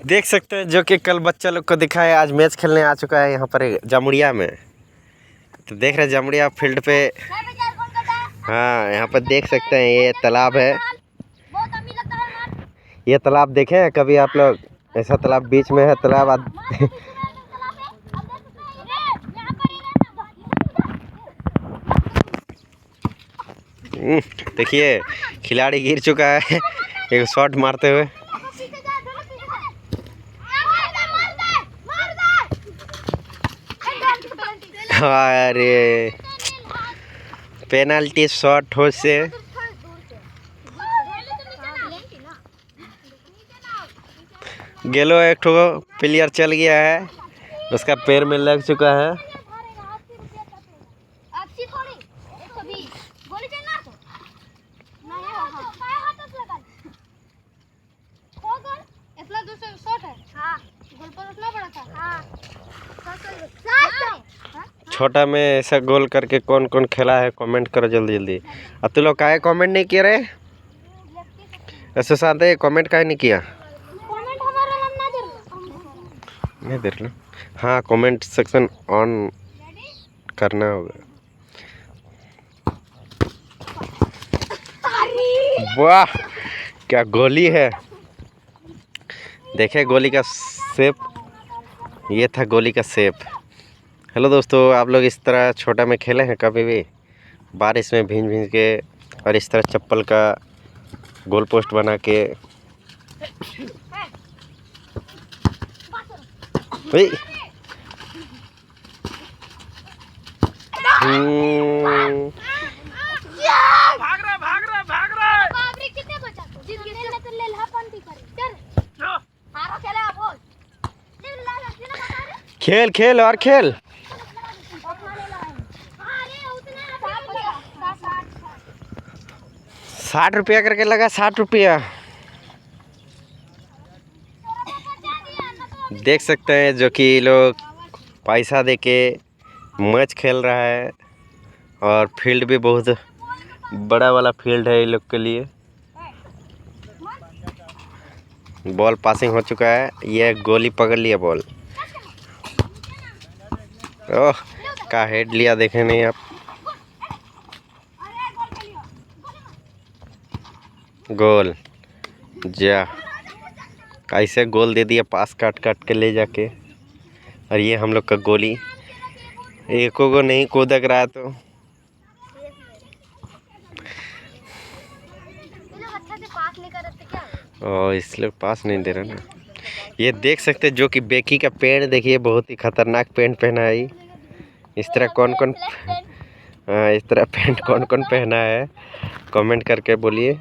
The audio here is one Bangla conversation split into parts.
देख सकते हैं जो कि कल बच्चा लोग को दिखाया, आज मैच खेलने आ चुका है यहाँ पर जामुड़िया में। तो देख रहे हैं जामुड़िया फील्ड पे। हाँ, यहाँ पर देख सकते हैं ये तालाब है। ये तालाब देखे हैं कभी आप लोग? ऐसा तालाब बीच में है तालाब। देखिए खिलाड़ी गिर चुका है एक शॉट मारते हुए। अरे पेनल्टी शॉट हो से गेलो, एक ठो प्लेयर चल गया है, उसका पैर में लग चुका है। छोटा में ऐसा गोल करके कौन कौन खेला है कमेंट करो जल्दी जल्दी। अब तू लोग काहे कमेंट नहीं किए रहे? ऐसे साथ कमेंट काहे नहीं किया? नहीं देख लो। हाँ, कमेंट सेक्शन ऑन करना होगा। वाह क्या गोली है! देखे गोली का शेप, ये था गोली का शेप। हेलो दोस्तों, आप लोग इस तरह छोटा में खेले हैं कभी भी? बारिश में भींज भींज के और इस तरह चप्पल का गोल पोस्ट बना के। खेल खेल और खेल। 60 रुपया करके लगा, 60 रुपया। देख सकते हैं जो कि लोग पैसा देके मैच खेल रहा है और फील्ड भी बहुत बड़ा वाला फील्ड है ये लोग के लिए। बॉल पासिंग हो चुका है, ये गोली पकड़ लिया बॉल। ओह का हेड लिया, देखे नहीं आप? गोल जा कैसे गोल दे दिया, पास काट काट के ले जाके। और ये हम लोग का गोली एक को नहीं कूदक रहा तो इसलिए पास नहीं दे रहा ना। ये देख सकते जो कि बेकी का पेड़ देखिए, बहुत ही खतरनाक पेंट पहना है। इस तरह कौन कौन इस तरह पेंट कौन कौन पहना है कमेंट करके बोलिए।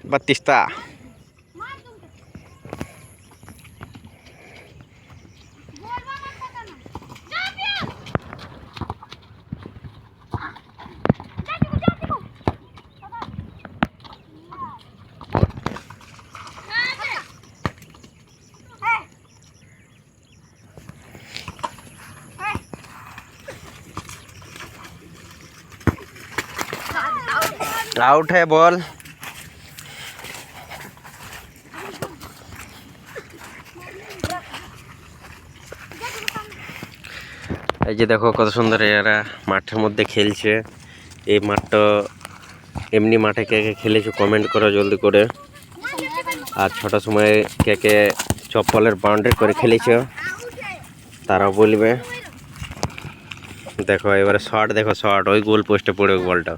बत्तीस्ता आउट है बॉल। এই যে দেখো কত সুন্দর এরা মাঠের মধ্যে খেলছে। এই মাঠটা এমনি মাঠে কে কে খেলেছো কমেন্ট করো জলদি করে। আর ছোট সময়ে কে কে চপ্পলের বাউন্ডারি করে খেলেছো তারা বলবে। দেখো এবারে শট, দেখো শট ওই গোল পোস্টে পড়ে বলটা।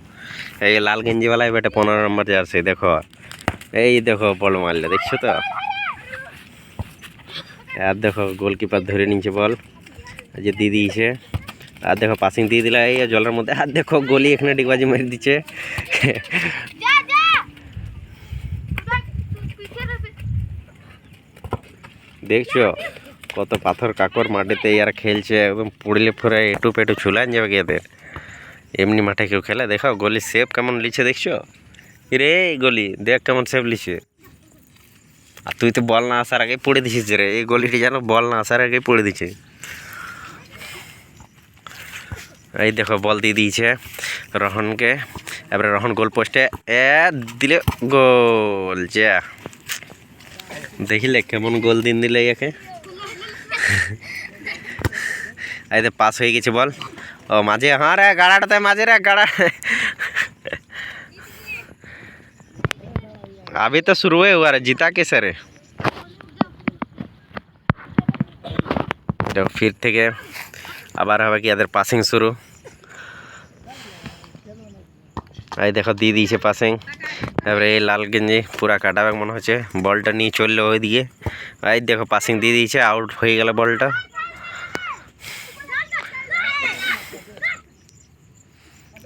এই লাল গেঞ্জিওয়ালাই বেটা 15 নম্বর জার্সি, দেখো এই দেখো বল মারলে, দেখছো তো? আর দেখো গোলকিপার ধরে নিচ্ছে বল, যে দিয়ে দিয়েছে। আর দেখো পাসিং দিয়ে দিলা এই জলের মধ্যে। আর দেখো গোলি এখানে ডিগবাজি মেরে দিচ্ছে। দেখছো কত পাথর কাকর মাটিতে এরা খেলছে, একদম পড়লে ফুরে এটু পেটু ছুলান যাবে এদের। এমনি মাঠে কেউ খেলে? দেখো গলির শেপ কেমন লিছে দেখছো? রে গলি দেখ কেমন শেপ লিছে। আর তুই তো বল না আসার আগে পড়ে দিছিস রে, এই গলিটি যেন বল না আসার আগে পড়ে দিছে। এই দেখো বল দিয়ে দিয়েছে রোহনকে, এবারে রোহন গোল পোস্টে দিলে গোল। যা দেখিলে কেমন গোল দিন দিলে একে। এই তো পাস হয়ে গেছে বল। ও মাঝে, হ্যাঁ রে গাড়াটাতে মাঝে রে গাড়া। अभी तो शुरू हुआ रे, जीता कैसे रे? तो फिर থেকে আবার হবে কি এদের পাসিং শুরু। এই দেখো দিয়ে দিয়েছে পাসিং, তারপরে এই লাল গেঞ্জি পুরা কাটাবে মনে হচ্ছে, বলটা নিয়ে চললো ওইদিকে। এই দেখো পাসিং দিয়ে দিয়েছে, আউট হয়ে গেল বলটা।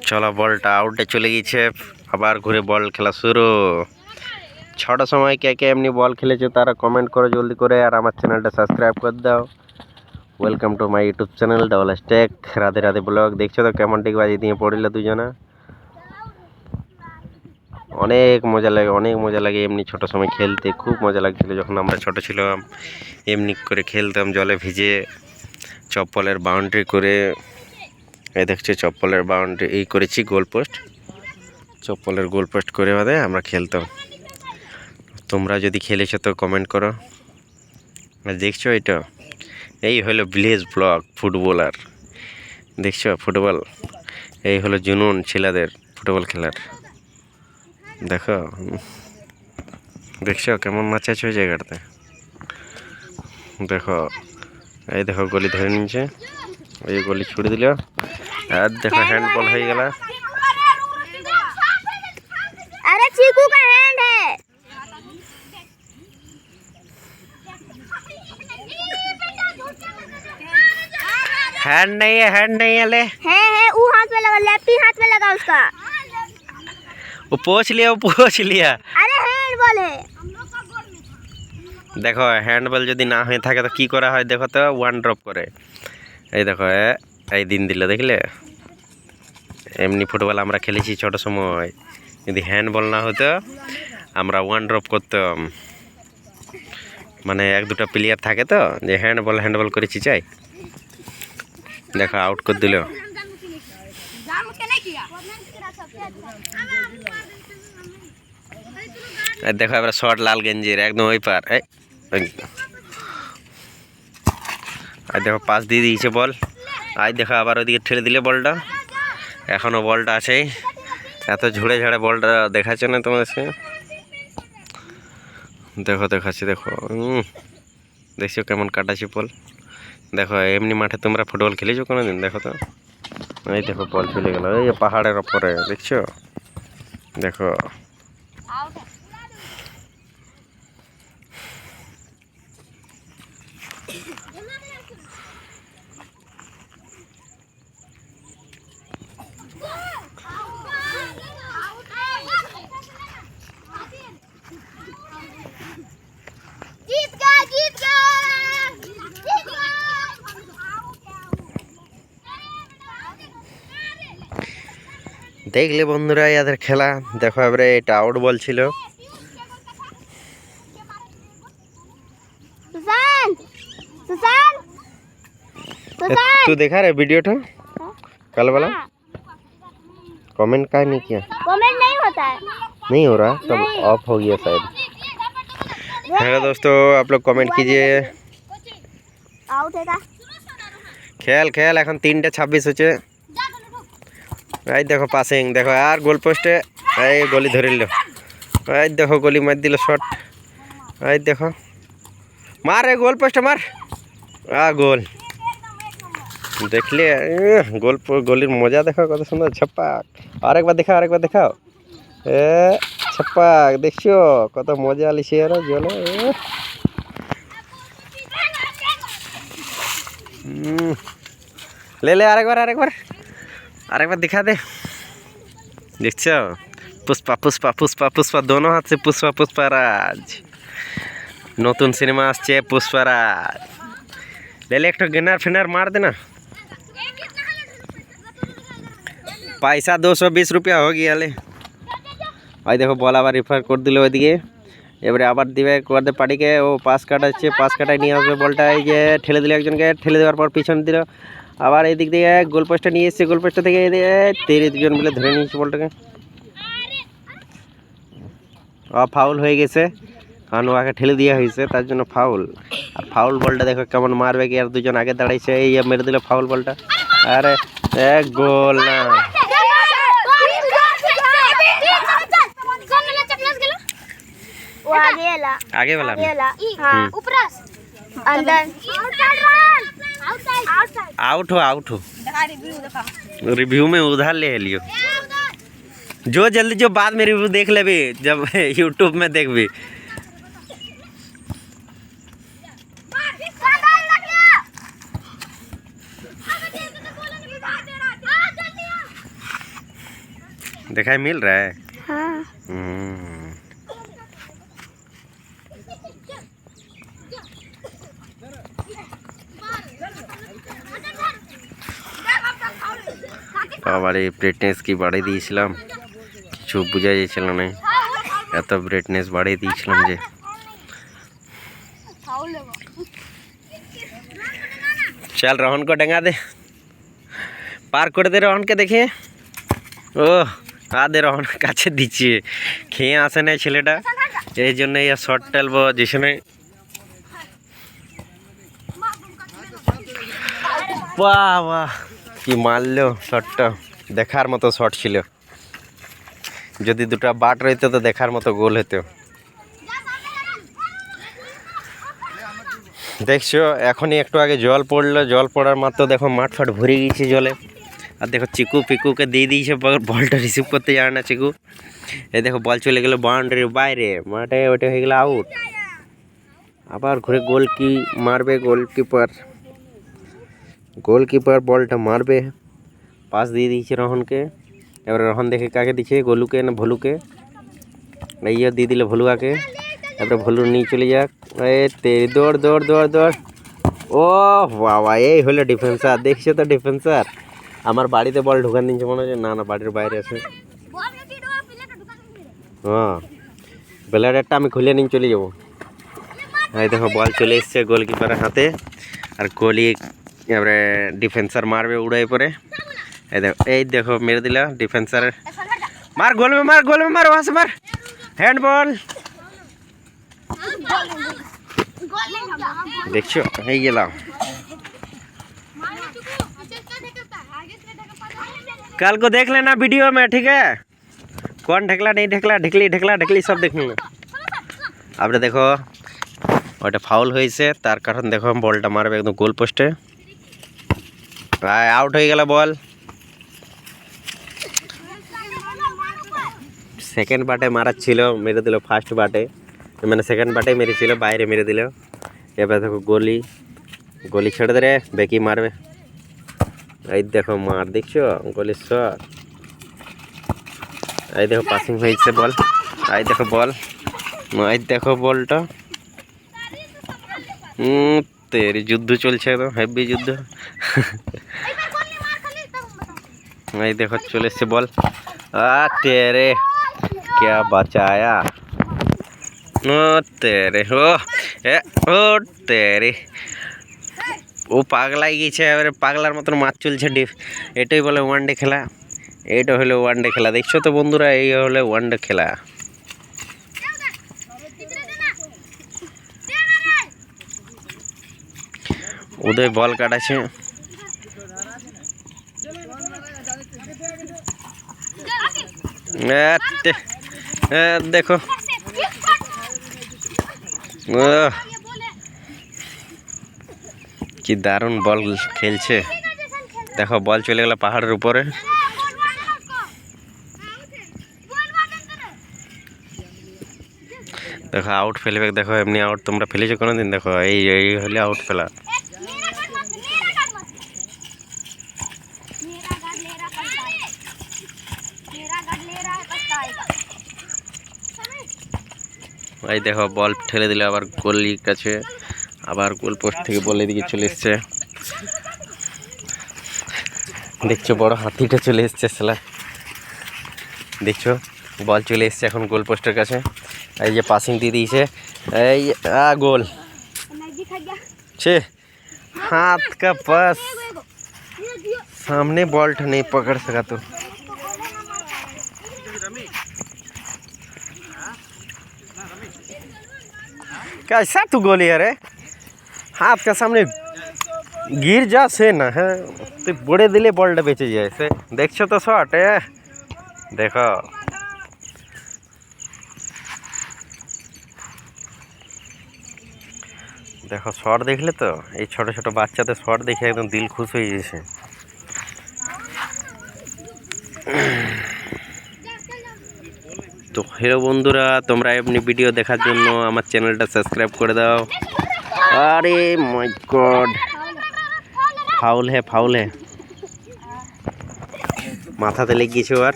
চলো বলটা আউটে চলে গিয়েছে, আবার ঘুরে বল খেলা শুরু। 6টার সময় কে কে এমনি বল খেলেছো তারা কমেন্ট করো জলদি করে, আর আমার চ্যানেলটা সাবস্ক্রাইব করে দাও। Welcome to my YouTube channel double stake Radhe Radhe vlog. দেখছো তো কেমন ঠিক বাজি দিয়ে পড়িল দুজনা। অনেক মজা লাগে, অনেক মজা লাগে এমনি ছোট সময় খেলতে, খুব মজা লাগছিল যখন আমরা ছোট ছিলাম। এমনি করে খেলতাম জলে ভিজে, চপ্পলের বাউন্ডারি করে। এই দেখছো চপ্পলের বাউন্ডারি এই করেছি, গোল পোস্ট, চপ্পলের গোল পোস্ট করে বাদে আমরা খেলতাম। তোমরা যদি খেলেছো তো কমেন্ট করো। আর দেখছো এটা এই হলো ভিলেজ ব্লগ ফুটবলার, দেখছো ফুটবল, এই হলো জুনুন ছেলেদের ফুটবল খেলার। দেখো দেখছো কেমন মাছ আছে ওই জায়গাটাতে। দেখো এই দেখো গলি ধরে নিয়েছে, এই গলি ছুড়ে দিল, আর দেখো হ্যান্ডবল হয়ে গেল। अरे चीकू का हैंड है। हैंड नहीं है, हैंड नहीं है, ले है वो हाथ में लगा, लेफ्टी हाथ में लगा उसका। वो पोछ लिया, वो पोछ लिया। अरे हैंड बॉल है। দেখো হ্যান্ডবল যদি না হয়ে থাকে তো কি করা হয় দেখো তো, ওয়ান ড্রপ করে। এই দেখো এই দিন দিল দেখলে। এমনি ফুটবল আমরা খেলেছি ছোট সময়, যদি হ্যান্ডবল না হতো আমরা ওয়ান ড্রপ করতাম। মানে 1-2টা প্লেয়ার থাকে তো যে হ্যান্ডবল করেছি চাই। দেখো আউট করে দিল। দেখো এবার শর্ট লাল গেঞ্জির একদম ওই পার। আর দেখো পাস দিয়ে দিয়েছে বল। আজ দেখো আবার ওইদিকে ঠেলে দিলে বলটা, এখনও বলটা আছেই। এত ঝুড়ে ঝাড়ে বলটা দেখাচ্ছে না তোমাদেরকে। দেখো দেখাচ্ছি, দেখো দেখছো কেমন কাটাচ্ছি বল। দেখো এমনি মাঠে তোমরা ফুটবল খেলেছো কোনো দিন? দেখো তো এই দেখো বল চলে গেল এই পাহাড়ের ওপরে, দেখছো? দেখো जीत गया, जीत गया, जीत गया। দেখলে বন্ধুরা এদের খেলা। দেখো এবারে এটা আউট বল ছিল। सुशांत, सुशांत, सुशांत। तू देखा रे वीडियो कल वाला? कमेंट का नहीं किया? कमेंट नहीं होता है। नहीं हो रहा, तब ऑफ हो गया शायद। हेलो दोस्तों, आप लोग कमेंट कीजिए। आउट है का? खेल खेल এখন 3:26 হচ্ছে। এই দেখো পাসিং, দেখো আর গোল পোস্টে এই গলি ধরে নিল। এই দেখো গলি মার দিল শট। এই দেখো মার, এই গোল পোস্টে মার, গোল। দেখলে গোল গলির মজা দেখো কত সুন্দর ছপ্পাক। আরেকবার দেখাও, আরেকবার দেখাও। ছপ্পাক দেখছো কত মজা লিছে আর জলে। ले ले আরেকবার আরেকবার আরেকবার दिखा दे। দেখছো পুষ্পা পুষ্পা পুষ্পা পুষ্পা दोनों हाथ से पुष्पा पुष्पा राज। নতুন সিনেমা আসছে পুষ্পা রাজ। ले ले একটা গেনার ফিনার মার দে না। पैसा 220 रुपया हो गया ले। ওই দেখো বল আবার রেফার করে দিল ওইদিকে। এবারে আবার দিবে করে পাটিকে, ও পাস কাটাচ্ছে, পাস কাটায় নিয়ে আসবে বলটা। এই যে ঠেলে দিল একজনকে, ঠেলে দেওয়ার পর পিছন দিল, আবার এই দিক দিয়ে গোল পোস্টটা নিয়ে এসছে, গোল পোস্টটা থেকে তেরে দুজন মিলে ধরে নিয়েছে বলটাকে। ফাউল হয়ে গেছে, কারণ ওকে ঠেলে দেওয়া হয়েছে তার জন্য ফাউল। আর ফাউল বলটা দেখো কেমন মারবে কি, আর দুজন আগে দাঁড়াইছে, এই মেরে দিল ফাউল বলটা। আরে এক গোল না, वो आगे वाला, आगे वाला आगे वाला, हाँ ऊपर अंदर, आउट हो रिव्यू में उधार ले लियो, जो जल्दी जो बाद में रिव्यू देख ले भी, जब यूट्यूब में देख भी। दिखाई मिल रहा है। हाँ আবার এই ব্রাইটনেস কি বাড়িয়ে দিয়েছিলাম, কিছু বোঝা যাচ্ছিল না, এত ব্রাইটনেস বাড়িয়ে দিয়েছিলাম যে। चल रोहन को डंगा दे, पार कर दे रोहन के, देखिए ও আদে রহন কাছে দিচ্ছে, খেয়ে আসে নাই ছেলেটা, এই জন্য এই শর্ট টেলবো যেখানে। বাহ বাহ কি মারলো শটটা, দেখার মতো শট ছিল, যদি দুটো বাট রইতো তো দেখার মতো গোল হতো। দেখছো এখনই একটু আগে জল পড়লো, জল পড়ার মাত্র দেখো মাঠ ফাট ভরে গিয়েছে জলে। আর দেখো চিকু পিকুকে দিয়ে দিয়েছে, বলটা রিসিভ করতে জানে না চিকু। এই দেখো বল চলে গেলো বাউন্ডারির বাইরে, মাঠে ওটা হয়ে গেলো আউট। আবার ঘুরে গোল কি মারবে গোলকিপার বলটা মারবে, পাস দিয়ে দিয়েছে রোহনকে। এবারে রোহন দেখে কাকে দিচ্ছে, গোলুকে না ভলুকে, এই দিয়ে দিল ভলুয়াকে। এবারে ভলু নিয়ে চলে যাক, তেরি দৌড় দৌড় দৌড় দৌড়। ও বাবা, এই হলো ডিফেন্সার, দেখছো তো ডিফেন্সার। আমার বাড়িতে বল ঢুকান দিচ্ছে মনে হচ্ছে, না না বাড়ির বাইরে আছে। হ্যাঁ ব্লেডারটা আমি খুলে নিয়ে চলে যাবো। এই দেখো বল চলে এসছে গোলকিপারের হাতে, আর গোলি এবারে ডিফেন্সার মারবে উড়াই পরে। এই দেখো মেরে দিলা ডিফেন্সার, মার গোল মে মার ওয়াস মার, হ্যান্ডবল। দেখছো হয়ে গেলাম। कल को देख लेना वीडियो में, ठीक है, कौन ढकला नहीं ढकला, ढकली सब देख लेना। अब देखो ওটা ফাউল হয়েছে, তার কারণ দেখো বলটা মারবে একদম গোল পোস্টে, আউট হয়ে গেল বল। সেকেন্ড বাটে মারার ছিল, মেরে দিল ফার্স্ট বাটে, মানে সেকেন্ড বাটে মেরেছিল, বাইরে মেরে দিল। এবার দেখো গলি ছেড়ে দে রে, বেকি মারবে। এই দেখো মার, দেখছো গলির শট। এই দেখো পাসিং হয়েছে বল, এই দেখো বল, এই দেখো বলটা। তেরি যুদ্ধ চলছে, একদম হেভি যুদ্ধ। এই দেখো চলে এসছে বল, তেরে क्या बचाया, ও তেরে ও তেরে। ও পাগলাই গেছে, এবারে পাগলার মতন মাছ চলছে। এটাই বলে ওয়ানডে খেলা, এইটা হলো ওয়ানডে খেলা। দেখছো তো বন্ধুরা, এই হলো ওয়ানডে খেলা। উদয় বল কাটাছে, দেখো কি দারুণ বল খেলছে। দেখো বল চলে গেল পাহাড়ের উপরে। দেখো আউট ফেলবে, দেখো এমনি আউট তোমরা ফেলেছো কোনোদিন? দেখো এই হলে আউট ফেলা। এই দেখো বল ঠেলে দিলে আবার গোলির কাছে, আবার গোল পোস্ট থেকে বল এদিকে চলে এসছে। দেখছো বড় হাতিটা চলে এসছে, সালা দেখছো বল চলে এসছে এখন গোল পোস্টের কাছে। এই যে পাসিং দিয়ে দিয়েছে, এই গোল। छे हाथ का पास सामने बॉल नहीं पकड़ सका तो कैसा तू गोली है रे, हाथ का सामने गिर जा से ना है तो बड़े दिले बॉल बेचे जाए से। देखो तो शॉट है, देखो देखो शॉट देखले तो ये छोटे छोटे बाच्चाদের शॉट দেখে একদম দিল খুশ হয়ে যাচ্ছে। তো हेलो বন্ধুরা, তোমরা এমনি ভিডিও দেখার জন্য আমার চ্যানেলটা সাবস্ক্রাইব করে দাও। আরে মাই গড, ফাউল है फाउल है, মাথাতে লেগে গেছে আর।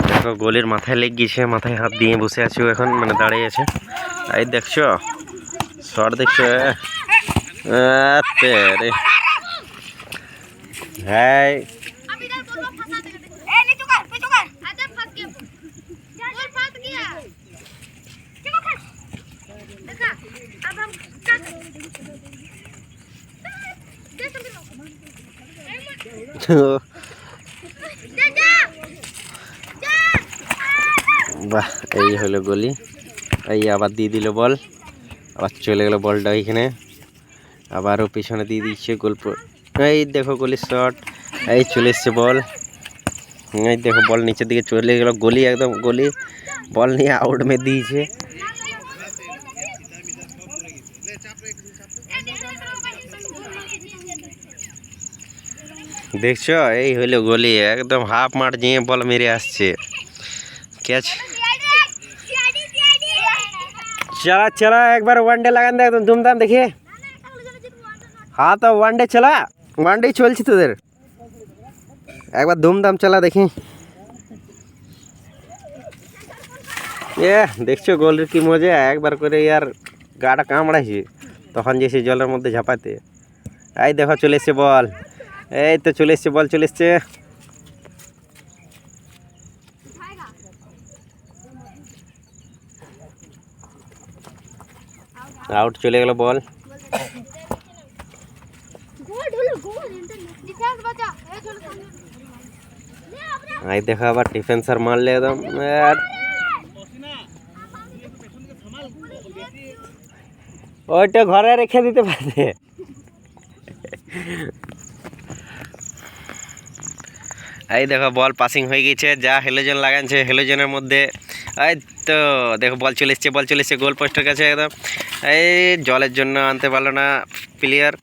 দেখো গোলের মাথায় লেগে গেছে, মাথায় হাত দিয়ে বসে আছে ও এখন, মানে দাঁড়িয়ে আছে। এই দেখছো শট, দেখছো তেরে হ্যাঁ বাহ, এই হলো গলি। এই আবার দিয়ে দিল বল, আবার চলে গেল বলটা ওইখানে, আবারও পিছনে দিয়ে দিচ্ছে গোল। এই দেখো গলির শট, এই চলে এসছে বল। এই দেখো বল নিচের দিকে চলে গেল, গলি একদম গলি বল নিয়ে আউট মে দিয়েছে। দেখছো এই হলো গলি, একদম হাফ মাঠ নিয়ে বল মেরে আসছে। ক্যাচ, चला चला एक बार वनडे लगान दे एकदम धूमधाम देखिए। हाँ तो वनडे चला, वनडे चलছে তোদের, একবার ধুমধাম চলা দেখি। দেখছো গোলের কি মজা, একবার করে ইয়ার গাটা কামড়াইছে তখন যেসে জলের মধ্যে ঝাঁপাতে। এই দেখো চলে এসছে বল, এই তো চলে এসছে বল, চলে এসছে। আউট চলে গেল বল। এই দেখো আবার ডিফেন্সার মারলে একদম, ওইটা ঘরে রেখে দিতে পারে। এই দেখো বল পাসিং হয়ে গেছে, যা হেলোজেন লাগাচ্ছে হেলোজেনের মধ্যে। এই তো দেখো বল চলে এসছে, বল চলে এসছে গোল পোস্টের কাছে একদম। এই জলের জন্য আনতে পারলো না প্লেয়ার।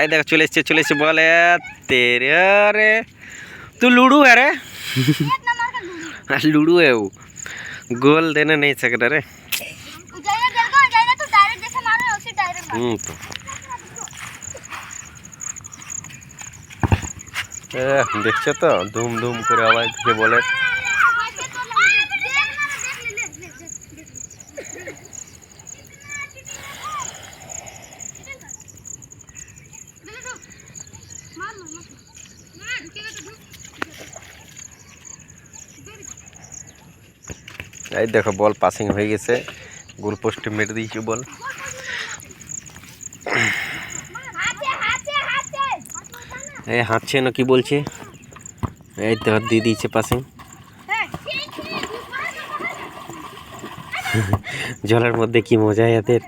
এই দেখো চলে এসছে, চলে এসছে বল। तेरे अरे तू लूडू है रे, लूडू है वो, गोल देने नहीं सकता रे। तो দেখছো তো ধুম ধুম করে আওয়াজ দিয়ে বলে। এই দেখো বল পাসিং হয়ে গেছে, গোল পোস্টে মেরে দিয়েছে বল। এই হাঁটছে না কি বলছে, এই তো দিয়ে দিয়েছে পাসিং। জলের মধ্যে কি মজা এদের।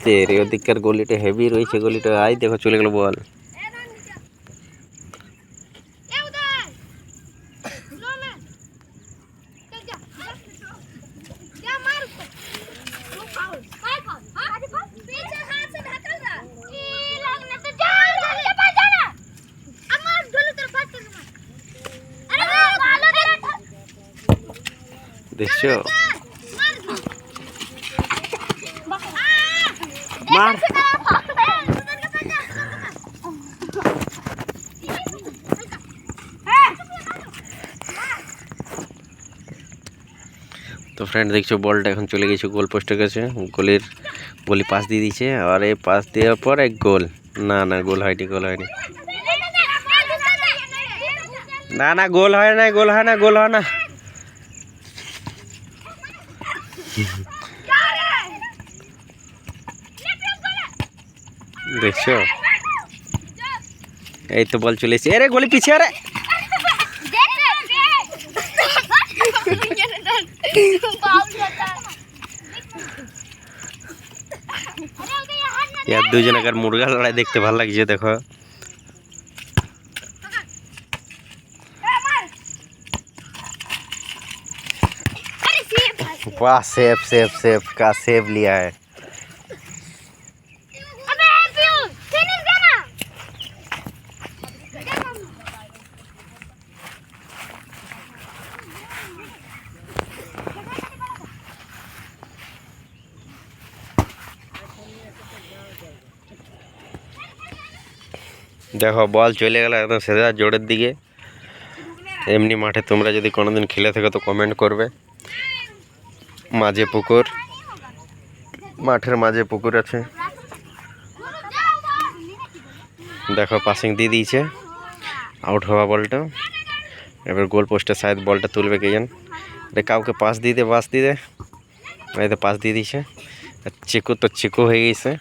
তেরে ওদিককার গলিটা হেভি রয়েছে, গলিটা। আই দেখো চলে গেল বল। দেখছো মার। তো ফ্রেন্ড দেখছো বলটা এখন চলে গেছে গোল পোস্টের কাছে, গোলের বলি পাস দিয়ে দিয়েছে, আর এই পাস দেওয়ার পর এক গোল। না না, গোল হয়নি, গোল হয়নি, না না, গোল হয় না, গোল হয় না, গোল হয় না। দেখছো, এই তো বল চলে এসেছে। আরে গোলি পিছে, আরে यार দুজনকার মুরগা লড়াই দেখতে ভালো লাগছে। দেখো वाह, सेफ सेफ सेफ का सेव लिया है। দেখো বল চলে গেল একদম সোজা জোরের দিকে। এমনি মাঠে তোমরা যদি কোনোদিন খেলে থাকো তো কমেন্ট করবে। মাঝে পুকুর, মাঠের মাঝে পুকুর আছে। দেখো পাসিং দিয়ে দিয়েছে, আউট হওয়া বলটা। এবার গোল পোস্টে শায়দ বলটা তুলবে কে জান। কাউকে পাস দিয়ে দে, পাস দিয়ে দে। এই তো পাস দিয়ে দিয়েছে। চিকু তো চিকু হয়ে গেছে।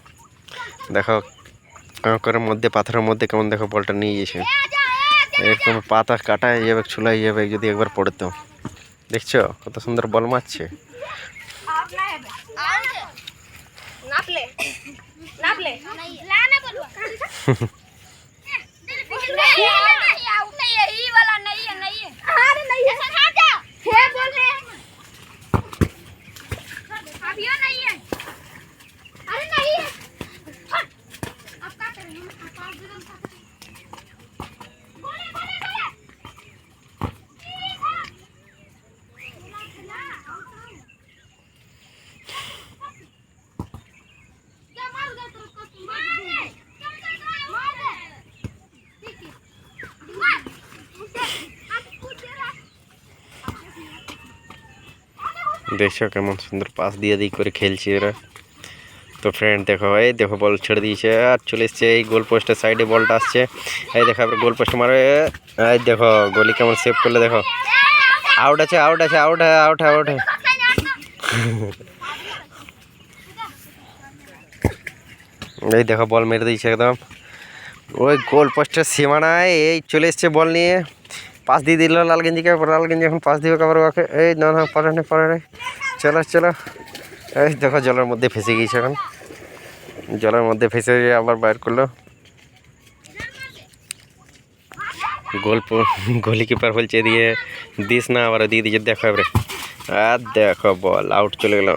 দেখো কাঁকরের মধ্যে, পাথরের মধ্যে কেমন দেখো বলটা নিয়ে গেছে। এরকম পাতা কাটা হয়ে যাবে, ছুলাই যাবে যদি একবার পড়তো। দেখছো কত সুন্দর বল মারছে। দেখছো কেমন সুন্দর পাস দিয়ে দিক করে খেলছে এরা। তো ফ্রেন্ড দেখো, এই দেখো বল ছেড়ে দিয়েছে আর চলে এসছে এই গোল পোস্টের সাইডে বলটা আসছে। এই দেখো আবার গোল পোস্ট মারে। এই দেখো গোলি কেমন সেভ করলে। দেখো আউট আছে, আউট আছে, আউট হ্যাঁ, আউট হ্যাঁ, আউট হ্যাঁ। এই দেখো বল মেরে দিয়েছে একদম ওই গোল পোস্টের সীমানায়। এই চলে এসছে বল নিয়ে, পাস দিয়ে দিল লাল গেঞ্জিকে। লাল গেঞ্জি এখন পাস দিবে কাবার ওকে। এই না না, পরে না, পরে না, চলো চলো। এই দেখো জলের মধ্যে ফেসে গিয়েছে, এখন জলের মধ্যে ফেসে আবার বাইর করলো। গোলকিপার বলছে দিয়ে দিস না, আবার দিয়ে দিয়েছে। দেখো এবারে, আর দেখো বল আউট চলে গেল।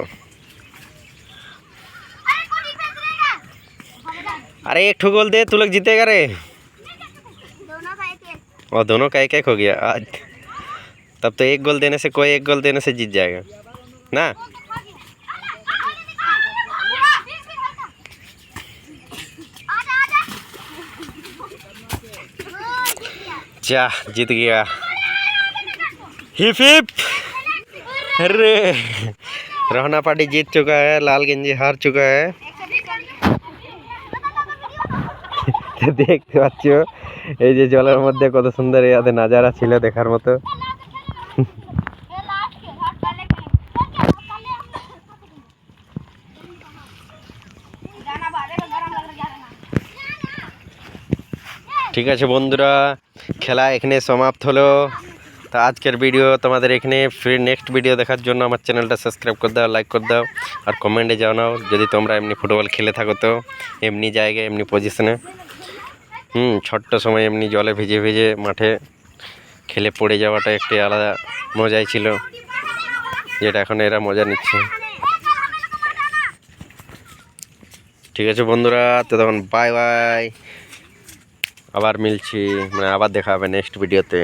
अरे एक ठो गोल दे, तू लोग जीतेगा रे। और दोनों का एक हो गया आज। तब तो एक गोल देने से, कोई एक गोल देने से जीत जाएगा ना। जा जीत गया, हिप हिप। अरे रोहना पार्टी जीत चुका है, लाल गंजी हार चुका है। দেখতে পাচ্ছ এই যে জলের মধ্যে কত সুন্দর ইয়াদের নাজারা ছিল দেখার মতো। ঠিক আছে বন্ধুরা, খেলা এখানে সমাপ্ত হলো। তো আজকের ভিডিও তোমাদের এখানে। ফির নেক্সট ভিডিও দেখার জন্য আমার চ্যানেলটা সাবস্ক্রাইব করে দাও, লাইক করে দাও, আর কমেন্টে জানাও যদি তোমরা এমনি ফুটবল খেলে থাকো তো এমনি জায়গায়, এমনি পজিশনে। ছোট্ট সময় এমনি জলে ভিজে ভিজে মাঠে খেলে পড়ে যাওয়াটা একটি আলাদা মজাই ছিল, যেটা এখন এরা মজা নিচ্ছে। ঠিক আছে বন্ধুরা, তো তখন বাই বাই। আবার মিলছি, মানে আবার দেখা হবে নেক্সট ভিডিওতে।